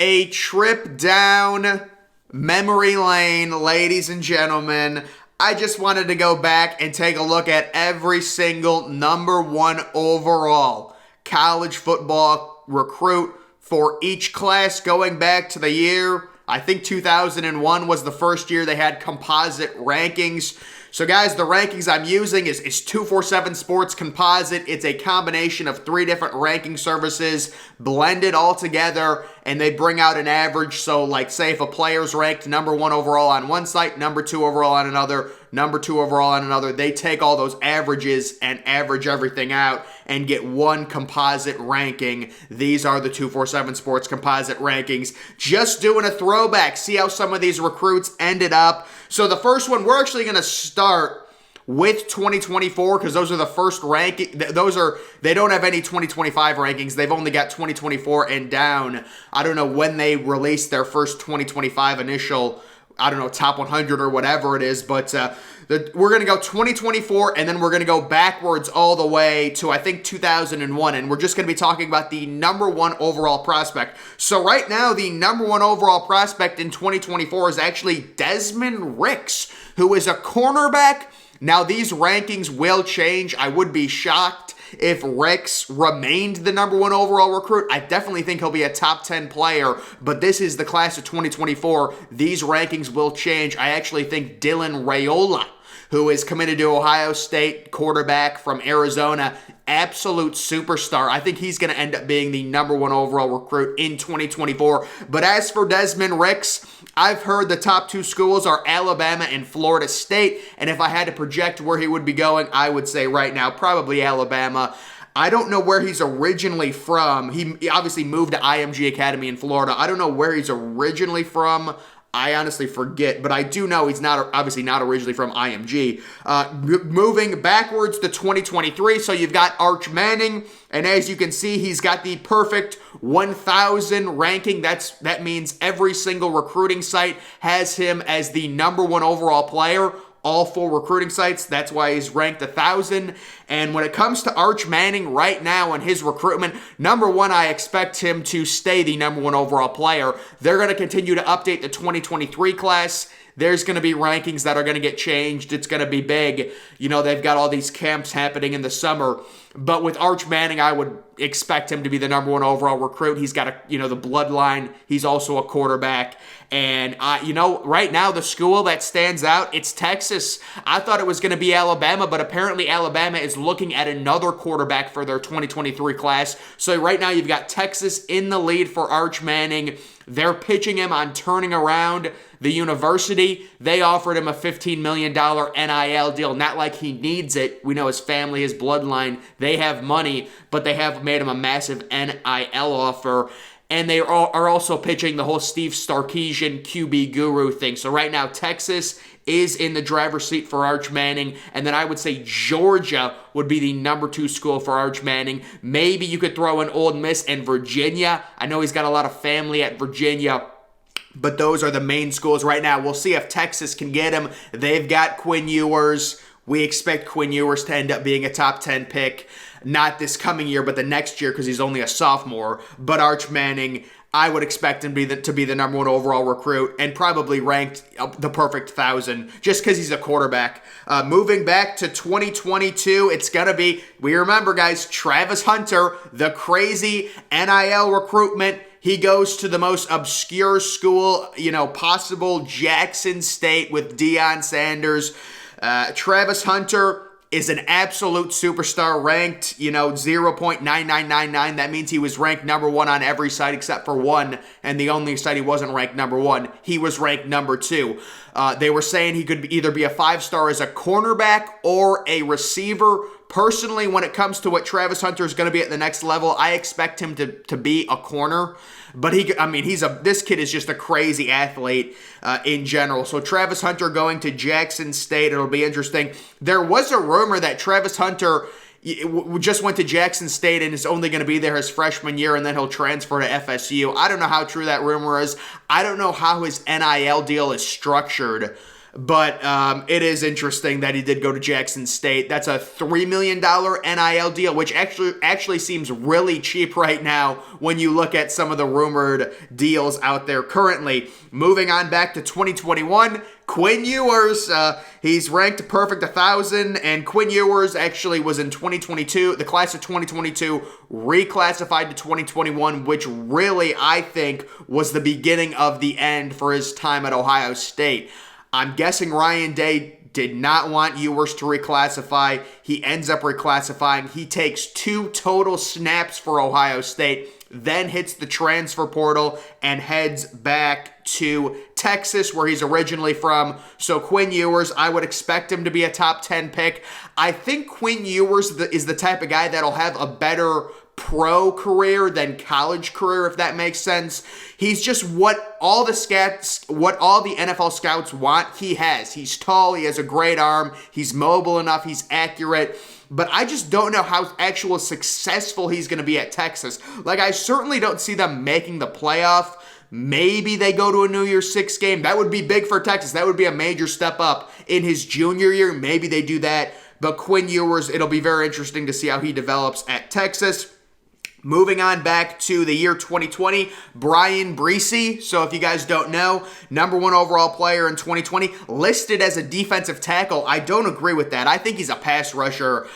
A trip down memory lane, ladies and gentlemen. I just wanted to go back and take a look at every single #1 overall college football recruit for each class going back to the year. I think 2001 was the first year they had composite rankings. So guys, the rankings I'm using is 247 Sports Composite. It's a combination of 3 different ranking services blended all together, and they bring out an average. So like say if a player's ranked #1 overall on one site, #2 overall on another, #2 overall on another, they take all those averages and average everything out and get one composite ranking. These are the 247 Sports Composite rankings. Just doing a throwback, see how some of these recruits ended up. So the first one, we're actually going to start with 2024 because those are the first ranking. They don't have any 2025 rankings. They've only got 2024 and down. I don't know when they released their first 2025 initial, I don't know, top 100 or whatever it is, but we're going to go 2024, and then we're going to go backwards all the way to, I think, 2001, and we're just going to be talking about the #1 overall prospect. So right now, the #1 overall prospect in 2024 is actually Desmond Ricks, who is a cornerback. Now, these rankings will change. I would be shocked if Ricks remained the #1 overall recruit. I definitely think he'll be a top 10 player, but this is the class of 2024. These rankings will change. I actually think Dylan Raiola, who is committed to Ohio State, quarterback from Arizona, absolute superstar. I think he's going to end up being the #1 overall recruit in 2024. But as for Desmond Ricks, I've heard the top 2 schools are Alabama and Florida State, and if I had to project where he would be going, I would say right now probably Alabama. I don't know where he's originally from. He obviously moved to IMG Academy in Florida. I don't know where he's originally from. I honestly forget, but I do know he's obviously not originally from IMG. Moving backwards to 2023, so you've got Arch Manning, and as you can see, he's got the perfect 1,000 ranking. That means every single recruiting site has him as the #1 overall player. All 4 recruiting sites. That's why he's ranked 1,000. And when it comes to Arch Manning right now and his recruitment, #1, I expect him to stay the #1 overall player. They're going to continue to update the 2023 class. There's going to be rankings that are going to get changed. It's going to be big. You know, they've got all these camps happening in the summer. But with Arch Manning, I would expect him to be the #1 overall recruit. He's got the bloodline. He's also a quarterback. And, right now, the school that stands out, it's Texas. I thought it was going to be Alabama, but apparently Alabama is looking at another quarterback for their 2023 class. So right now, you've got Texas in the lead for Arch Manning. They're pitching him on turning around the university. They offered him a $15 million NIL deal. Not like he needs it. We know his family, his bloodline, they have money, but they have made him a massive NIL offer. And they are also pitching the whole Steve Sarkisian QB guru thing. So right now, Texas is in the driver's seat for Arch Manning. And then I would say Georgia would be the #2 school for Arch Manning. Maybe you could throw in Ole Miss and Virginia. I know he's got a lot of family at Virginia. But those are the main schools right now. We'll see if Texas can get him. They've got Quinn Ewers. We expect Quinn Ewers to end up being a top 10 pick. Not this coming year, but the next year because he's only a sophomore. But Arch Manning, I would expect him to be the #1 overall recruit and probably ranked the perfect 1,000 just because he's a quarterback. Moving back to 2022, it's going to be, we remember guys, Travis Hunter, the crazy NIL recruitment. He goes to the most obscure school, possible, Jackson State with Deion Sanders. Travis Hunter is an absolute superstar, ranked, 0.9999. That means he was ranked #1 on every site except for one, and the only site he wasn't ranked #1. He was ranked #2. They were saying he could either be a 5-star as a cornerback or a receiver. Personally, when it comes to what Travis Hunter is going to be at the next level, I expect him to be a corner. But this kid is just a crazy athlete in general. So Travis Hunter going to Jackson State, it'll be interesting. There was a rumor that Travis Hunter just went to Jackson State and is only going to be there his freshman year and then he'll transfer to FSU. I don't know how true that rumor is. I don't know how his NIL deal is structured. But it is interesting that he did go to Jackson State. That's a $3 million NIL deal, which actually seems really cheap right now when you look at some of the rumored deals out there currently. Moving on back to 2021, Quinn Ewers, he's ranked perfect 1,000, and Quinn Ewers actually was in 2022, the class of 2022, reclassified to 2021, which really, I think, was the beginning of the end for his time at Ohio State. I'm guessing Ryan Day did not want Ewers to reclassify. He ends up reclassifying. He takes 2 total snaps for Ohio State, then hits the transfer portal and heads back to Texas, where he's originally from. So Quinn Ewers, I would expect him to be a top 10 pick. I think Quinn Ewers is the type of guy that'll have a better pro career than college career, if that makes sense. He's just what all the NFL scouts want. He has. He's tall. He has a great arm. He's mobile enough. He's accurate. But I just don't know how actual successful he's going to be at Texas. Like, I certainly don't see them making the playoff. Maybe they go to a New Year's Six game. That would be big for Texas. That would be a major step up in his junior year. Maybe they do that. But Quinn Ewers, it'll be very interesting to see how he develops at Texas. Moving on back to the year 2020, BRYAN. So if you guys don't know, #1 overall player in 2020, listed as a defensive tackle. I don't agree with that. I think he's a pass rusher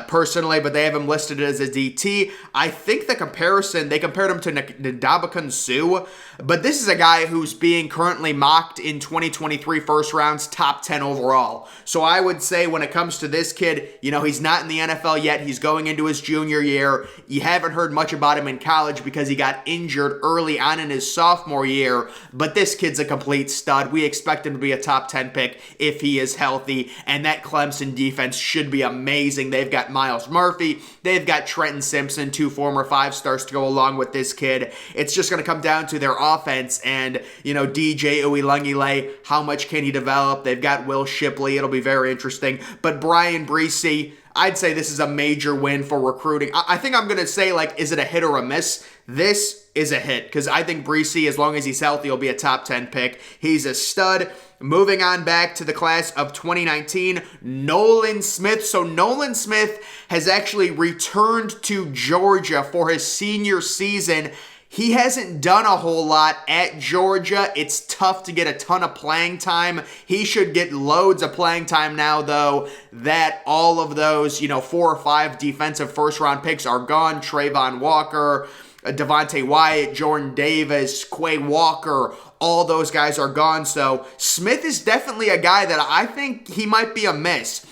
personally, but they have him listed as a DT. I think the comparison, they compared him to Ndamukong Suh, but this is a guy who's being currently mocked in 2023 first rounds, top 10 overall. So I would say when it comes to this kid, you know, he's not in the NFL yet. He's going into his junior year. You haven't heard much about him in college because he got injured early on in his sophomore year, but this kid's a complete stud. We expect him to be a top 10 pick if he is healthy, and that Clemson defense should be amazing. They've got Myles Murphy, they've got Trenton Simpson, 2 former 5-stars to go along with this kid. It's just going to come down to their offense and, you know, DJ Uiagalelei, how much can he develop? They've got Will Shipley. It'll be very interesting. But BRYAN, I'd say this is a major win for recruiting. I think I'm going to say, like, is it a hit or a miss? This is a hit because I think BRESEE, as long as he's healthy, will be a top 10 pick. He's a stud. Moving on back to the class of 2019, Nolan Smith. So Nolan Smith has actually returned to Georgia for his senior season. He hasn't done a whole lot at Georgia. It's tough to get a ton of playing time. He should get loads of playing time now, though, that all of those, 4 or 5 defensive first-round picks are gone. Trayvon Walker, Devontae Wyatt, Jordan Davis, Quay Walker, all those guys are gone. So Smith is definitely a guy that I think he might be a miss.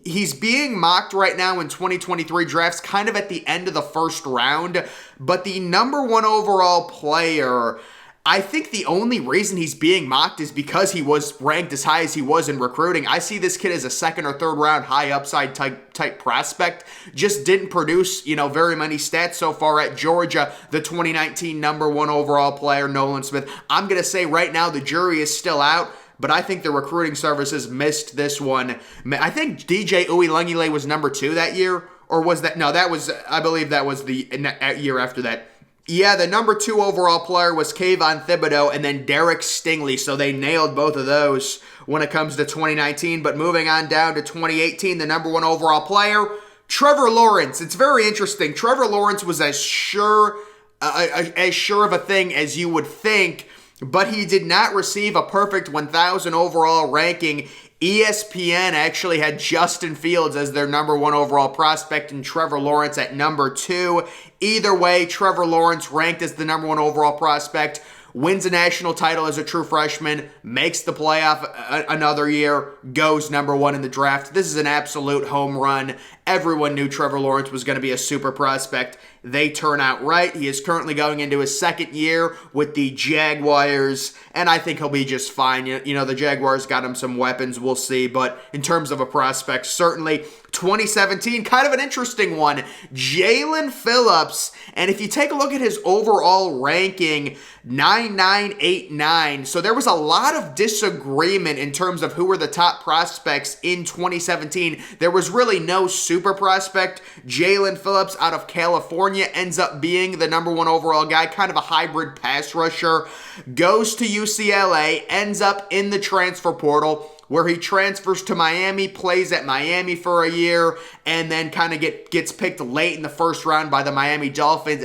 He's being mocked right now in 2023 drafts kind of at the end of the first round, but the #1 overall player, I think the only reason he's being mocked is because he was ranked as high as he was in recruiting. I see this kid as a 2nd or 3rd round high upside type prospect. Just didn't produce, very many stats so far at Georgia. The 2019 #1 overall player, Nolan Smith. I'm going to say right now the jury is still out, but I think the recruiting services missed this one. I think DJ Uiagalelei was #2 that year, or was that? No, I believe that was the year after that. Yeah, the #2 overall player was Kayvon Thibodeau and then Derek Stingley, so they nailed both of those when it comes to 2019. But moving on down to 2018, the #1 overall player, Trevor Lawrence. It's very interesting. Trevor Lawrence was as sure of a thing as you would think, but he did not receive a perfect 1,000 overall ranking. ESPN actually had Justin Fields as their #1 overall prospect and Trevor Lawrence at #2. Either way, Trevor Lawrence ranked as the #1 overall prospect, wins a national title as a true freshman, makes the playoff another year, goes #1 in the draft. This is an absolute home run. Everyone knew Trevor Lawrence was going to be a super prospect. They turn out right. He is currently going into his 2nd year with the Jaguars, and I think he'll be just fine. The Jaguars got him some weapons. We'll see. But in terms of a prospect, certainly 2017, kind of an interesting one. Jaelan Phillips, and if you take a look at his overall ranking, 9989. So there was a lot of disagreement in terms of who were the top prospects in 2017. There was really no super prospect. Jaelan Phillips out of California ends up being the #1 overall guy, kind of a hybrid pass rusher. Goes to UCLA, ends up in the transfer portal, where he transfers to Miami, plays at Miami for a year, and then kind of gets picked late in the first round by the Miami Dolphins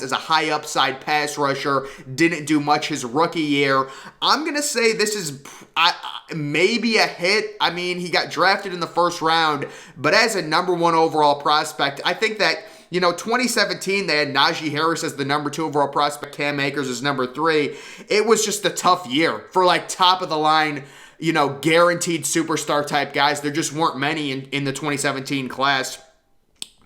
as a high upside pass rusher. Didn't do much his rookie year. I'm going to say this is maybe a hit. I mean, he got drafted in the first round, but as a number 1 overall prospect, I think that, 2017, they had Najee Harris as the number 2 overall prospect, Cam Akers as number 3. It was just a tough year for like top of the line, guaranteed superstar type guys. There just weren't many in the 2017 class.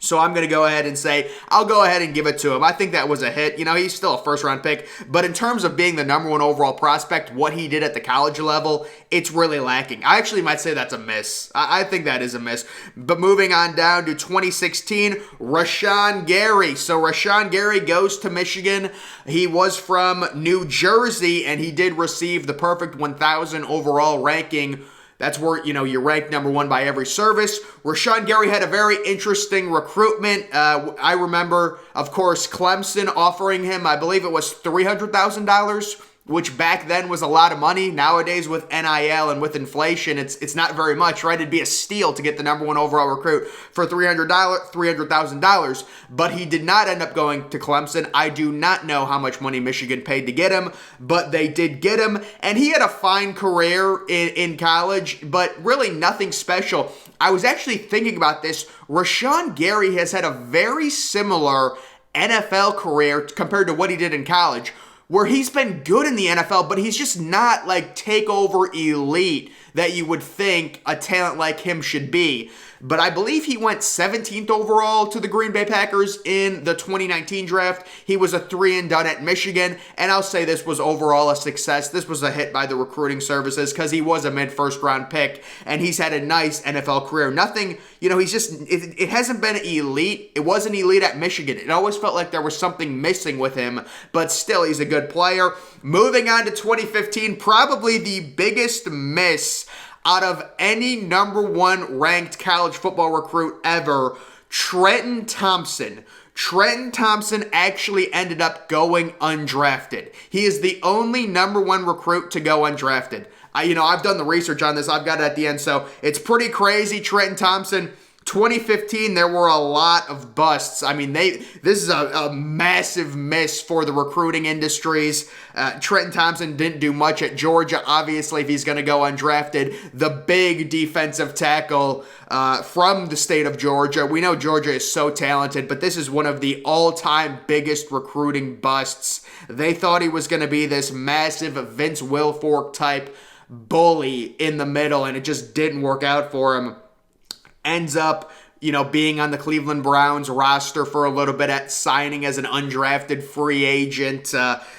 So I'm going to go ahead and say, I'll go ahead and give it to him. I think that was a hit. He's still a first-round pick. But in terms of being the number 1 overall prospect, what he did at the college level, it's really lacking. I actually might say that's a miss. I think that is a miss. But moving on down to 2016, Rashan Gary. So Rashan Gary goes to Michigan. He was from New Jersey, and he did receive the perfect 1,000 overall ranking. That's where, you're ranked number 1 by every service. Rashan Gary had a very interesting recruitment. I remember, of course, Clemson offering him, I believe it was $300,000, which back then was a lot of money. Nowadays, with NIL and with inflation, it's not very much, right? It'd be a steal to get the number 1 overall recruit for $300,000. But he did not end up going to Clemson. I do not know how much money Michigan paid to get him, but they did get him. And he had a fine career in college, but really nothing special. I was actually thinking about this. Rashan Gary has had a very similar NFL career compared to what he did in college, where he's been good in the NFL, but he's just not like takeover elite that you would think a talent like him should be. But I believe he went 17th overall to the Green Bay Packers in the 2019 draft. He was a 3-and-done at Michigan, and I'll say this was overall a success. This was a hit by the recruiting services because he was a mid-first round pick, and he's had a nice NFL career. Nothing, he's just, it hasn't been elite. It wasn't elite at Michigan. It always felt like there was something missing with him, but still, he's a good player. Moving on to 2015, probably the biggest miss out of any number 1 ranked college football recruit ever, Trenton Thompson. Trenton Thompson actually ended up going undrafted. He is the only number 1 recruit to go undrafted. I've done the research on this. I've got it at the end, so it's pretty crazy. Trenton Thompson, 2015, there were a lot of busts. I mean, this is a massive miss for the recruiting industries. Trenton Thompson didn't do much at Georgia. Obviously, if he's going to go undrafted, the big defensive tackle from the state of Georgia. We know Georgia is so talented, but this is one of the all-time biggest recruiting busts. They thought he was going to be this massive Vince Wilfork type bully in the middle, and it just didn't work out for him. Ends up, being on the Cleveland Browns roster for a little bit, at signing as an undrafted free agent.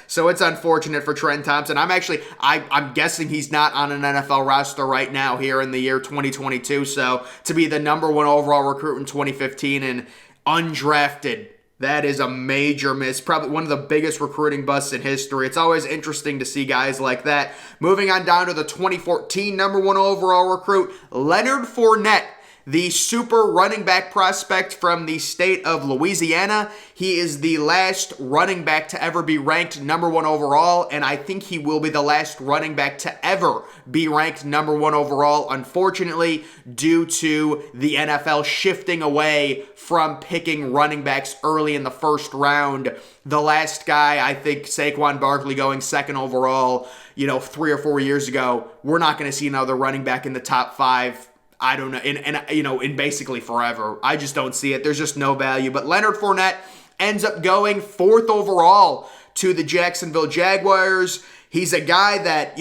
So it's unfortunate for Trenton Thompson. I'm guessing he's not on an NFL roster right now here in the year 2022. So to be the number 1 overall recruit in 2015 and undrafted, that is a major miss. Probably one of the biggest recruiting busts in history. It's always interesting to see guys like that. Moving on down to the 2014 number 1 overall recruit, Leonard Fournette, the super running back prospect from the state of Louisiana. He is the last running back to ever be ranked number 1 overall, and I think he will be the last running back to ever be ranked number 1 overall, unfortunately, due to the NFL shifting away from picking running backs early in the first round. The last guy, I think, Saquon Barkley, going 2nd overall, 3 or 4 years ago. We're not going to see another running back in the top 5. I don't know, in basically forever. I just don't see it. There's just no value. But Leonard Fournette ends up going 4th overall to the Jacksonville Jaguars. He's a guy that,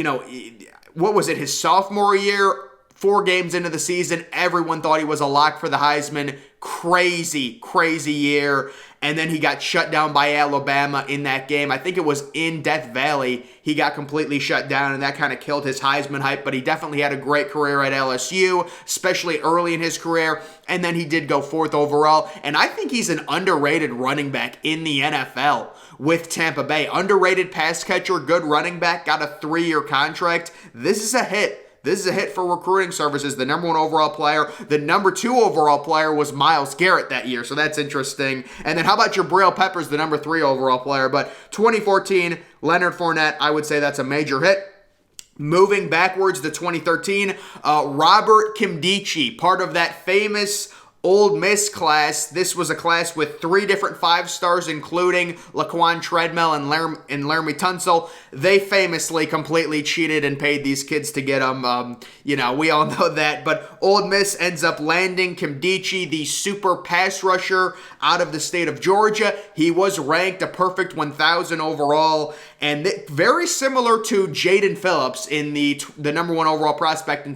what was it, his sophomore year, 4 games into the season, everyone thought he was a lock for the Heisman. Crazy, crazy year. And then he got shut down by Alabama in that game. I think it was in Death Valley. He got completely shut down, and that kind of killed his Heisman hype. But he definitely had a great career at LSU, especially early in his career. And then he did go 4th overall. And I think he's an underrated running back in the NFL with Tampa Bay. Underrated pass catcher, good running back, got a 3-year contract. This is a hit. This is a hit for recruiting services. The number 1 overall player. The number 2 overall player was Myles Garrett that year, so that's interesting. And then how about Jabril Peppers, the number 3 overall player? But 2014, Leonard Fournette, I would say that's a major hit. Moving backwards to 2013, Robert Nkemdiche, part of that famous Ole Miss class. This was a class with 3 different 5-stars, including Laquan Treadmill and Laramie Tunsil. They famously completely cheated and paid these kids to get them. You know, we all know that. But Ole Miss ends up landing Nkemdiche, the super pass rusher out of the state of Georgia. He was ranked a perfect 1,000 overall. And very similar to Jaden Phillips in the #1 overall prospect in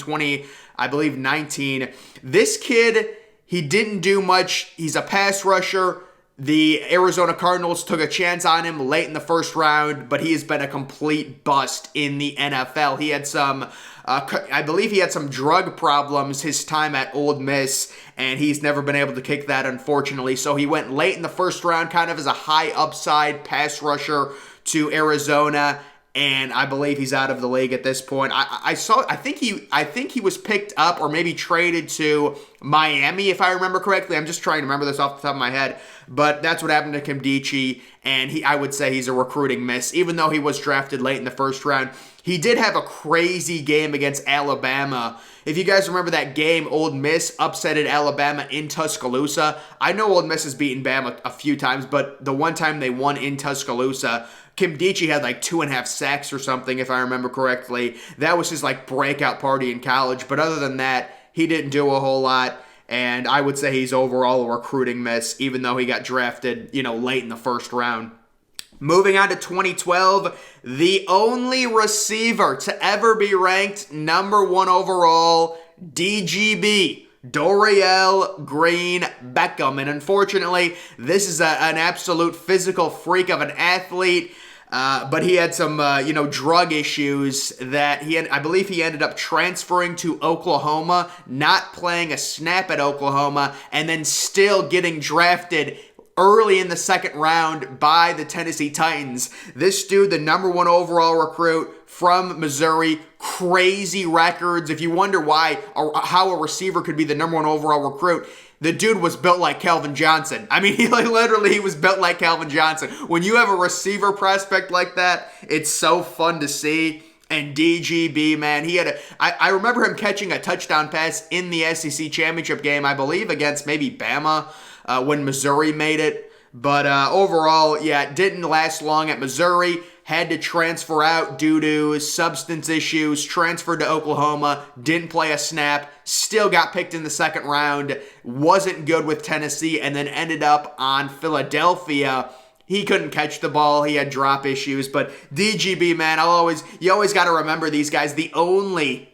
19. This kid, he didn't do much. He's a pass rusher. The Arizona Cardinals took a chance on him late in the first round, but he has been a complete bust in the NFL. He had some, I believe he had some drug problems his time at Ole Miss, and he's never been able to kick that, unfortunately. So he went late in the first round, kind of as a high upside pass rusher to Arizona, and I believe he's out of the league at this point. I think he was picked up or maybe traded to Miami, if I remember correctly. I'm just trying to remember this off the top of my head, but that's what happened to Nkemdiche, and I would say he's a recruiting miss, even though he was drafted late in the first round. He did have a crazy game against Alabama. If you guys remember that game, Ole Miss upsetted Alabama in Tuscaloosa. I know Ole Miss has beaten Bama a few times, but the one time they won in Tuscaloosa, Nkemdiche had like 2.5 sacks or something, if I remember correctly. That was his like breakout party in college. But other than that, he didn't do a whole lot. And I would say he's overall a recruiting miss, even though he got drafted, late in the first round. Moving on to 2012, the only receiver to ever be ranked #1 overall, DGB, Dorial Green Beckham. And unfortunately, this is an absolute physical freak of an athlete. But he had some, drug issues that I believe he ended up transferring to Oklahoma, not playing a snap at Oklahoma, and then still getting drafted early in the second round by the Tennessee Titans. This dude, the #1 overall recruit from Missouri, crazy records. If you wonder why or how a receiver could be the #1 overall recruit, the dude was built like Calvin Johnson. I mean, he was built like Calvin Johnson. When you have a receiver prospect like that, it's so fun to see. And DGB, man, I remember him catching a touchdown pass in the SEC championship game, I believe against maybe Bama, when Missouri made it. But overall, yeah, it didn't last long at Missouri. Had to transfer out due to substance issues, transferred to Oklahoma, didn't play a snap, still got picked in the second round, wasn't good with Tennessee, and then ended up on Philadelphia. He couldn't catch the ball. He had drop issues. But DGB, man, you always got to remember these guys. The only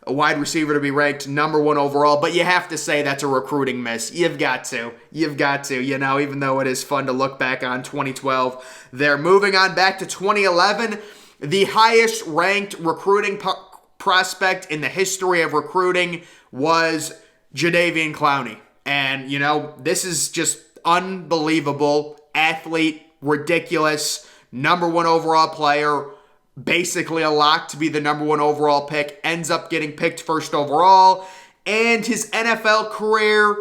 wide receiver to be ranked #1 overall. But you have to say that's a recruiting miss. You've got to, even though it is fun to look back on 2012. They're moving on back to 2011. The highest ranked recruiting prospect in the history of recruiting was JADEVEON CLOWNEY. And, this is just unbelievable athlete, ridiculous, #1 overall player, basically a lock to be the #1 overall pick, ends up getting picked first overall, and his NFL career,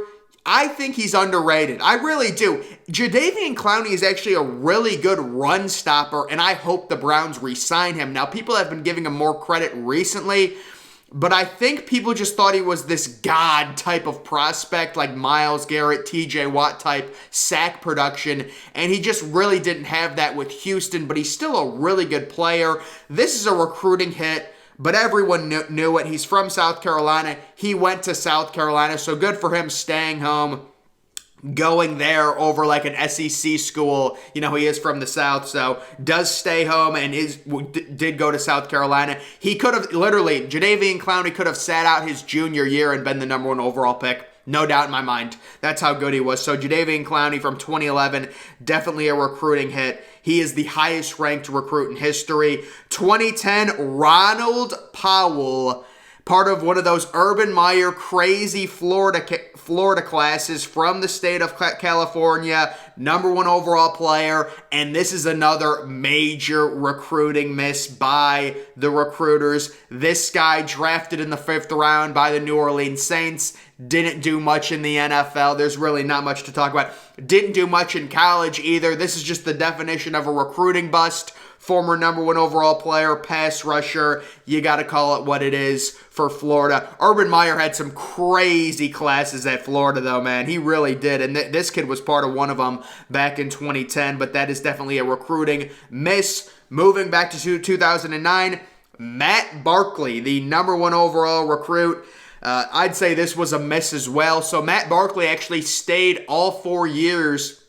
I think he's underrated. I really do. JADEVEON CLOWNEY is actually a really good run stopper, and I hope the Browns re-sign him. Now, people have been giving him more credit recently, but I think people just thought he was this god type of prospect, like Myles Garrett, TJ Watt type sack production, and he just really didn't have that with Houston, but he's still a really good player. This is a recruiting hit, but everyone knew it. He's from South Carolina. He went to South Carolina, so good for him staying home, going there over like an SEC school. He is from the South, so does stay home and did go to South Carolina. He could have JADEVEON CLOWNEY could have sat out his junior year and been the #1 overall pick. No doubt in my mind. That's how good he was. So JADEVEON CLOWNEY from 2011, definitely a recruiting hit. He is the highest ranked recruit in history. 2010, Ronald Powell, part of one of those Urban Meyer crazy Florida classes from the state of California, #1 overall player, and this is another major recruiting miss by the recruiters. This guy drafted in the 5th round by the New Orleans Saints, didn't do much in the NFL. There's really not much to talk about. Didn't do much in college either. This is just the definition of a recruiting bust. Former #1 overall player, pass rusher. You got to call it what it is for Florida. Urban Meyer had some crazy classes at Florida, though, man. He really did. And this kid was part of one of them back in 2010. But that is definitely a recruiting miss. Moving back to 2009, Matt Barkley, the #1 overall recruit. I'd say this was a miss as well. So Matt Barkley actually stayed all 4 years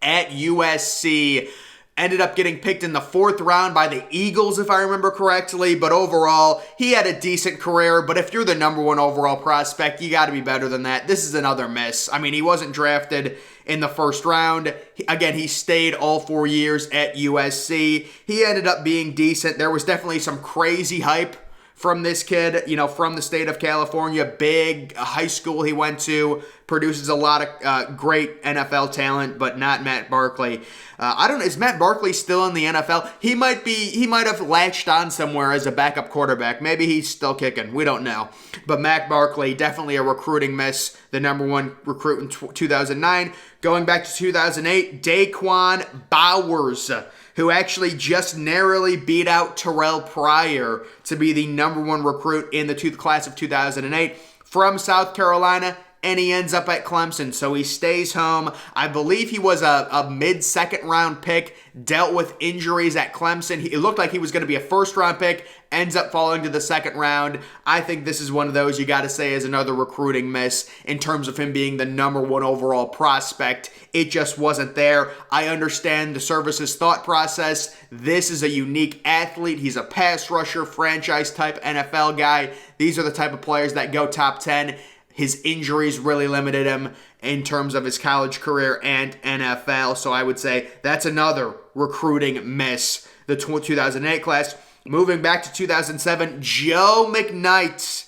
at USC. Ended up getting picked in the 4th round by the Eagles, if I remember correctly. But overall, he had a decent career. But if you're the #1 overall prospect, you got to be better than that. This is another miss. I mean, he wasn't drafted in the 1st round. Again, he stayed all 4 years at USC. He ended up being decent. There was definitely some crazy hype from this kid, you know, from the state of California. Big high school he went to. Produces a lot of great NFL talent, but not Matt Barkley. I don't know. Is Matt Barkley still in the NFL? He might be. He might have latched on somewhere as a backup quarterback. Maybe he's still kicking. We don't know. But Matt Barkley, definitely a recruiting miss. The #1 recruit in 2009. Going back to 2008, Daquan Bowers, who actually just narrowly beat out Terrell Pryor to be the #1 recruit in the class of 2008 from South Carolina. And he ends up at Clemson, so he stays home. I believe he was a mid-2nd round pick, dealt with injuries at Clemson. It looked like he was going to be a 1st round pick, ends up falling to the 2nd round. I think this is one of those you got to say is another recruiting miss in terms of him being the #1 overall prospect. It just wasn't there. I understand the service's thought process. This is a unique athlete. He's a pass rusher, franchise-type NFL guy. These are the type of players that go top 10. His injuries really limited him in terms of his college career and NFL. So I would say that's another recruiting miss. The 2008 class. Moving back to 2007, Joe McKnight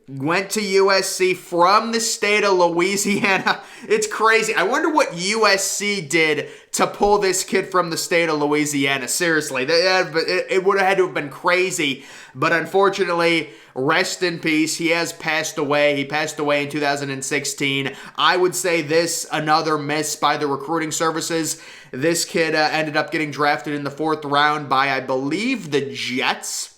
went to USC from the state of Louisiana. It's crazy. I wonder what USC did to pull this kid from the state of Louisiana. Seriously, it would have had to have been crazy. But unfortunately, rest in peace. He has passed away. He passed away in 2016. I would say this, another miss by the recruiting services. This kid ended up getting drafted in the 4th round by, I believe, the Jets.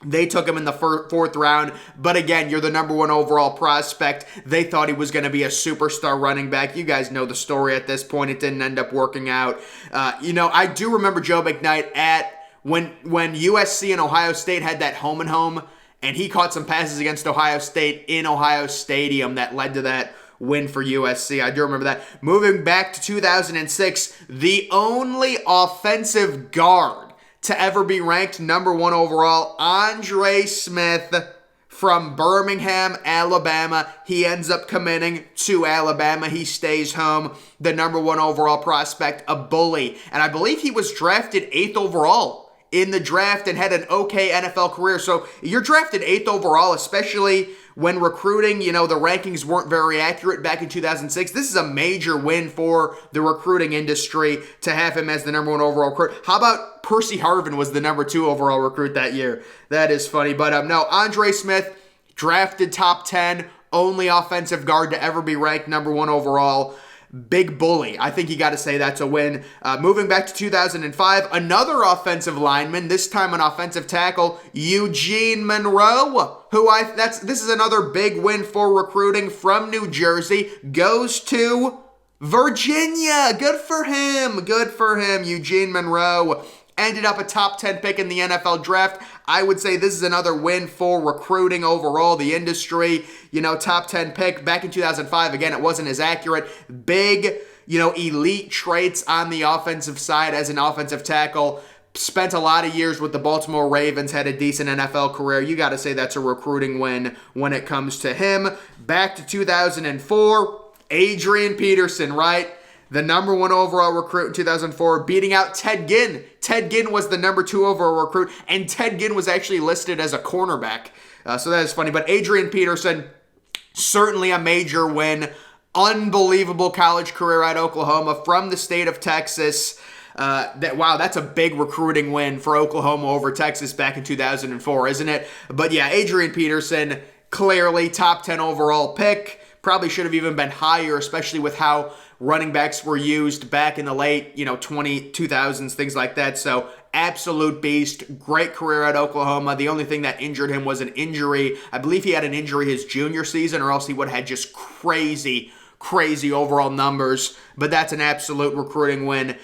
They took him in the 4th round, but again, you're the #1 overall prospect. They thought he was going to be a superstar running back. You guys know the story at this point. It didn't end up working out. I do remember Joe McKnight when USC and Ohio State had that home and home, and he caught some passes against Ohio State in Ohio Stadium that led to that win for USC. I do remember that. Moving back to 2006, the only offensive guard to ever be ranked #1 overall, Andre Smith from Birmingham, Alabama. He ends up committing to Alabama. He stays home. The #1 overall prospect, a bully. And I believe he was drafted 8th overall in the draft and had an okay NFL career. So you're drafted 8th overall, especially when recruiting, the rankings weren't very accurate back in 2006. This is a major win for the recruiting industry to have him as the #1 overall recruit. How about Percy Harvin was the #2 overall recruit that year? That is funny. But no, Andre Smith, drafted top 10, only offensive guard to ever be ranked #1 overall. Big bully. I think you got to say that's a win. Moving back to 2005, another offensive lineman, this time an offensive tackle, Eugene Monroe, this is another big win for recruiting from New Jersey, goes to Virginia. Good for him. Good for him. Eugene Monroe ended up a top 10 pick in the NFL draft. I would say this is another win for recruiting overall, the industry. Top 10 pick back in 2005. Again, it wasn't as accurate. Big, elite traits on the offensive side as an offensive tackle. Spent a lot of years with the Baltimore Ravens, had a decent NFL career. You got to say that's a recruiting win when it comes to him. Back to 2004, Adrian Peterson, right? The #1 overall recruit in 2004, beating out Ted Ginn. Ted Ginn was the #2 overall recruit, and Ted Ginn was actually listed as a cornerback. So that is funny. But Adrian Peterson, certainly a major win. Unbelievable college career at Oklahoma from the state of Texas. That's a big recruiting win for Oklahoma over Texas back in 2004, isn't it? But yeah, Adrian Peterson, clearly top 10 overall pick. Probably should have even been higher, especially with how running backs were used back in the late, 2000s, things like that. So absolute beast, great career at Oklahoma. The only thing that injured him was an injury. I believe he had an injury his junior season, or else he would have had just crazy overall numbers. But that's an absolute recruiting win.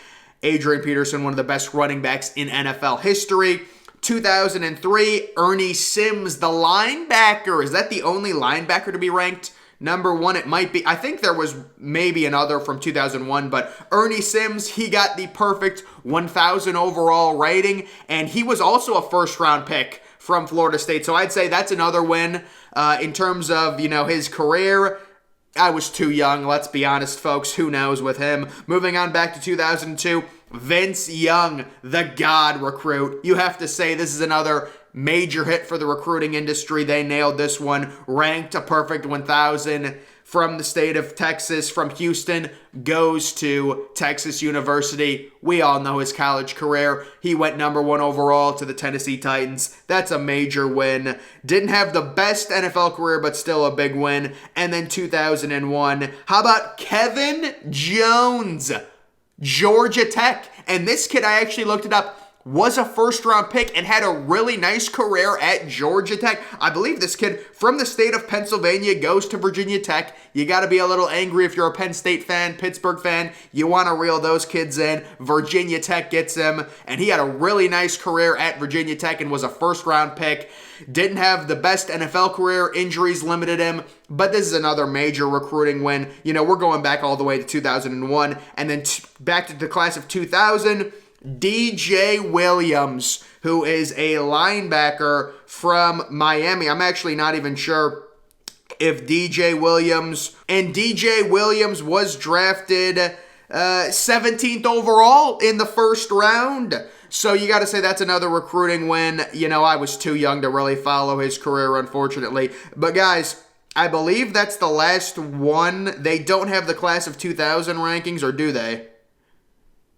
Adrian Peterson, one of the best running backs in NFL history. 2003, Ernie Sims, the linebacker. Is that the only linebacker to be ranked number 1? It might be. I think there was maybe another from 2001, but Ernie Sims, he got the perfect 1,000 overall rating, and he was also a first-round pick from Florida State. So I'd say that's another win in terms of, his career. I was too young, let's be honest, folks. Who knows with him? Moving on back to 2002, Vince Young, the God recruit. You have to say this is another major hit for the recruiting industry. They nailed this one. Ranked a perfect 1,000 from the state of Texas, from Houston, goes to Texas University. We all know his college career. He went number 1 overall to the Tennessee Titans. That's a major win. Didn't have the best NFL career, but still a big win. And then 2001, how about Kevin Jones, Georgia Tech? And this kid, I actually looked it up, was a first-round pick and had a really nice career at Georgia Tech. I believe this kid from the state of Pennsylvania goes to Virginia Tech. You got to be a little angry if you're a Penn State fan, Pittsburgh fan. You want to reel those kids in. Virginia Tech gets him, and he had a really nice career at Virginia Tech and was a first-round pick. Didn't have the best NFL career. Injuries limited him, but this is another major recruiting win. We're going back all the way to 2001, and then back to the class of 2000, DJ Williams, who is a linebacker from Miami. I'm actually not even sure if DJ Williams was drafted 17th overall in the first round. So you got to say that's another recruiting win. I was too young to really follow his career, unfortunately. But guys, I believe that's the last one. They don't have the class of 2000 rankings, or do they?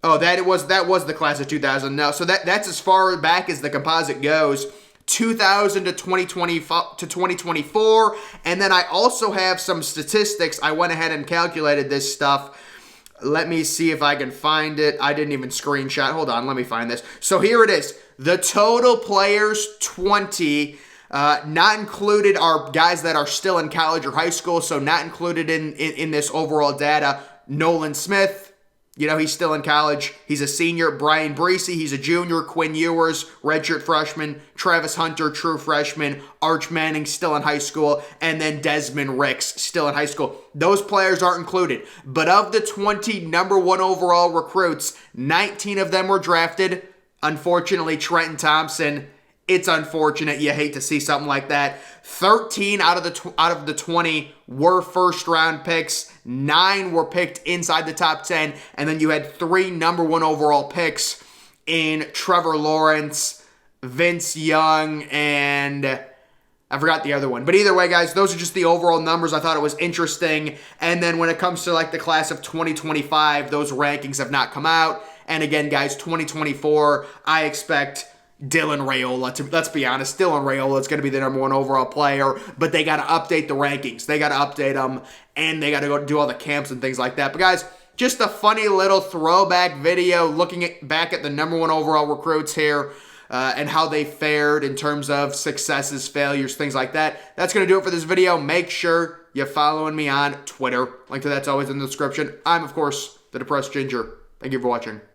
Oh, that was the class of 2000. No, so that's as far back as the composite goes. 2000 to 2024. And then I also have some statistics. I went ahead and calculated this stuff. Let me see if I can find it. I didn't even screenshot. Hold on, let me find this. So here it is. The total players, 20. Not included are guys that are still in college or high school, so not included in this overall data. Nolan Smith, he's still in college. He's a senior. Brian BRESEE, he's a junior. Quinn Ewers, redshirt freshman. Travis Hunter, true freshman. Arch Manning, still in high school. And then Desmond Ricks, still in high school. Those players aren't included. But of the 20 number 1 overall recruits, 19 of them were drafted. Unfortunately, Trenton Thompson, it's unfortunate. You hate to see something like that. 13 out of the 20 were first-round picks. 9 were picked inside the top 10. And then you had 3 number 1 overall picks in Trevor Lawrence, Vince Young, and I forgot the other one. But either way, guys, those are just the overall numbers. I thought it was interesting. And then when it comes to the class of 2025, those rankings have not come out. And again, guys, 2024, I expect Dylan Raiola, let's be honest, Dylan Raiola is going to be the number 1 overall player, but they got to update the rankings. They got to update them, and they got to go do all the camps and things like that. But guys, just a funny little throwback video looking back at the number 1 overall recruits here and how they fared in terms of successes, failures, things like that. That's going to do it for this video. Make sure you're following me on Twitter. Link to that's always in the description. I'm, of course, the Depressed Ginger. Thank you for watching.